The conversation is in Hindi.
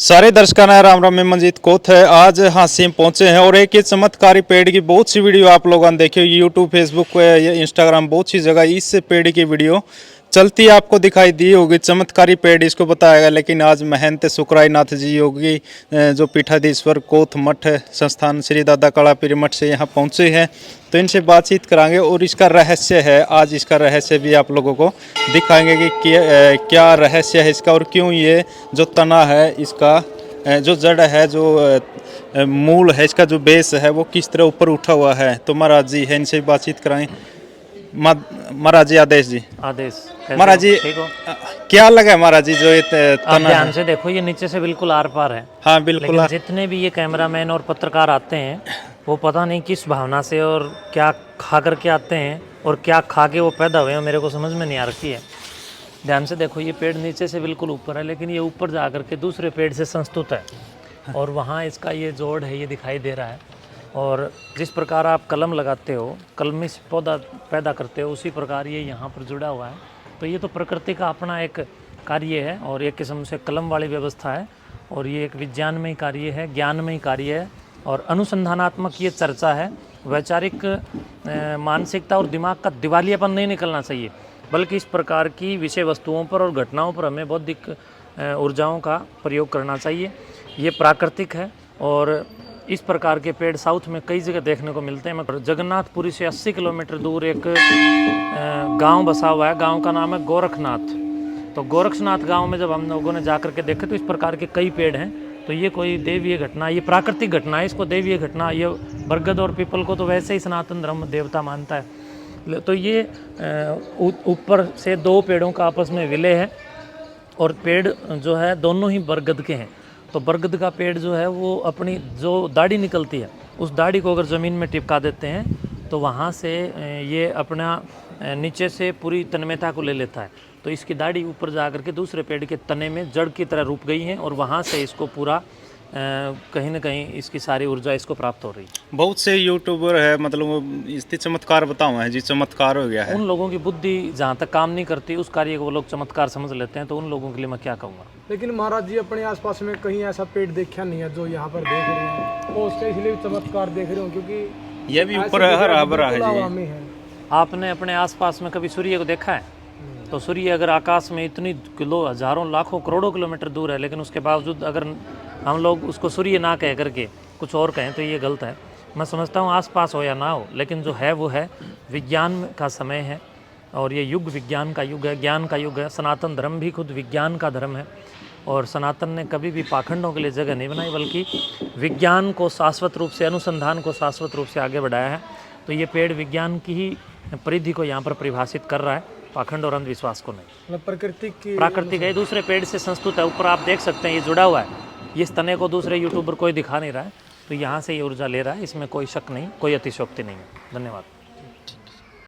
सारे दर्शकों ने राम राम। मैं मंजीत कोथ है। आज हासिम पहुंचे हैं और एक ये चमत्कारी पेड़ की बहुत सी वीडियो आप लोगों ने देखी होगी यूट्यूब फेसबुक पे इंस्टाग्राम बहुत सी जगह इस पेड़ की वीडियो चलती आपको दिखाई दी होगी। चमत्कारी पेड़ इसको बताया गया, लेकिन आज महंत सुकराई नाथ जी योगी जो पीठाधीश्वर कोथ मठ संस्थान श्री दादा कालापीर मठ से यहाँ पहुँचे हैं, तो इनसे बातचीत कराएंगे और इसका रहस्य है, आज इसका रहस्य भी आप लोगों को दिखाएंगे कि क्या रहस्य है इसका और क्यों ये जो तना है इसका, जो जड़ है, जो मूल है इसका, जो बेस है वो किस तरह ऊपर उठा हुआ है। तो महाराज जी है, इनसे बातचीत कराएं। महाराज जी आदेश जी। आदेश महाराज जी क्या लगा महाराज जी जो ये तना आप ध्यान से देखो, ये नीचे से बिल्कुल आर पार है। हाँ बिल्कुल। लेकिन जितने भी ये कैमरामैन और पत्रकार आते हैं वो पता नहीं किस भावना से और क्या खा करके आते हैं और क्या खा के वो पैदा हुए हैं, मेरे को समझ में नहीं आ रही है। ध्यान से देखो, ये पेड़ नीचे से बिल्कुल ऊपर है, लेकिन ये ऊपर जा कर के दूसरे पेड़ से संस्तुत है और वहाँ इसका ये जोड़ है, ये दिखाई दे रहा है। और जिस प्रकार आप कलम लगाते हो, कलमी से पौधा पैदा करते हो, उसी प्रकार ये यहाँ पर जुड़ा हुआ है। तो ये तो प्रकृति का अपना एक कार्य है और एक किस्म से कलम वाली व्यवस्था है और ये एक विज्ञानमय कार्य है, ज्ञानमय कार्य है और अनुसंधानात्मक ये चर्चा है। वैचारिक मानसिकता और दिमाग का दिवालियापन नहीं निकलना चाहिए, बल्कि इस प्रकार की विषय वस्तुओं पर और घटनाओं पर हमें बौद्धिक ऊर्जाओं का प्रयोग करना चाहिए। ये प्राकृतिक है और इस प्रकार के पेड़ साउथ में कई जगह देखने को मिलते हैं। जगन्नाथपुरी से 80 किलोमीटर दूर एक गांव बसा हुआ है, गांव का नाम है गोरखनाथ। तो गोरखनाथ गांव में जब हम लोगों ने जाकर के देखे तो इस प्रकार के कई पेड़ हैं। तो ये कोई दैवीय घटना, ये प्राकृतिक घटना है, इसको दैवीय घटना, ये बरगद और पीपल को तो वैसे ही सनातन धर्म देवता मानता है। तो ये ऊपर से दो पेड़ों का आपस में विलय है और पेड़ जो है दोनों ही बरगद के हैं। तो बरगद का पेड़ जो है वो अपनी जो दाढ़ी निकलती है, उस दाढ़ी को अगर ज़मीन में टिपका देते हैं तो वहाँ से ये अपना नीचे से पूरी तन्मयता को ले लेता है। तो इसकी दाढ़ी ऊपर जा कर के दूसरे पेड़ के तने में जड़ की तरह रुक गई है और वहाँ से इसको पूरा कहीं ना कहीं इसकी सारी ऊर्जा इसको प्राप्त हो रही है। बहुत से यूट्यूबर है, मतलब इसके चमत्कार बताओ है जी, चमत्कार हो गया है। उन लोगों की बुद्धि जहाँ तक काम नहीं करती उस कार्य को वो लोग चमत्कार समझ लेते हैं, तो उन लोगों के लिए मैं क्या कहूँगा। लेकिन महाराज जी अपने आसपास में कहीं ऐसा पेड़ देखा नहीं है जो यहाँ पर देख रहे हैं, तो उसके इसलिए चमत्कार देख रहे हो क्योंकि ये भी ऊपर हरा भरा है जी। आपने अपने आसपास में कभी सूर्य को देखा है? तो सूर्य अगर आकाश में इतनी हजारों लाखों करोड़ों किलोमीटर दूर है, लेकिन उसके बावजूद अगर हम लोग उसको सूर्य ना कह करके कुछ और कहें तो ये गलत है। मैं समझता हूँ आसपास हो या ना हो, लेकिन जो है वो है। विज्ञान का समय है और ये युग विज्ञान का युग है, ज्ञान का युग है। सनातन धर्म भी खुद विज्ञान का धर्म है और सनातन ने कभी भी पाखंडों के लिए जगह नहीं बनाई, बल्कि विज्ञान को शाश्वत रूप से, अनुसंधान को शाश्वत रूप से आगे बढ़ाया है। तो ये पेड़ विज्ञान की ही परिधि को यहाँ पर परिभाषित कर रहा है, पाखंड और अंधविश्वास को नहीं। प्राकृतिक है, दूसरे पेड़ से संस्तुत है। ऊपर आप देख सकते हैं ये जुड़ा हुआ है, ये इस तने को दूसरे यूट्यूबर कोई दिखा नहीं रहा है, तो यहाँ से ये ऊर्जा ले रहा है, इसमें कोई शक नहीं, कोई अतिशयोक्ति नहीं है। धन्यवाद।